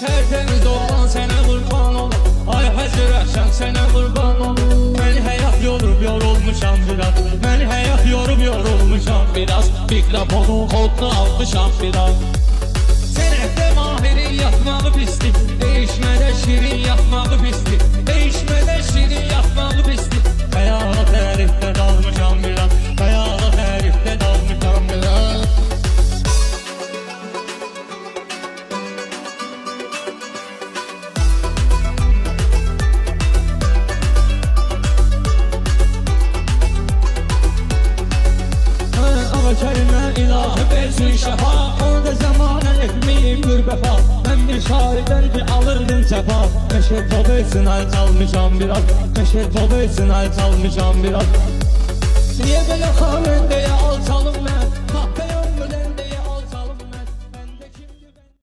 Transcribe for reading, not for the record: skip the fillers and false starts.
tertemiz olan sənə qurban ol. Ay Həzrət sənə qurban ol. Məni həyat yorulmuşam biraz. Məni həyat yorulmuşam biraz. Mikrofonun kodunu almışam biraz. Sənətdə mahirin yatmağı pislik, değişmədə şirin yatmağı pislik, değişmədə şirin yatmağı pislik. Xəyala tərifdə dalmışam biraz, xəyala tərifdə dalmışam biraz. Kərimə ilahı versin şəfa, orada zamanən etməyim qürbəfa. Mən bir şairdən ki alırdım səfa. Meşer topu için ay çalmışam biraz, meşer topu için ay çalmışam biraz. Niye belə xavən deyə alçalım mən?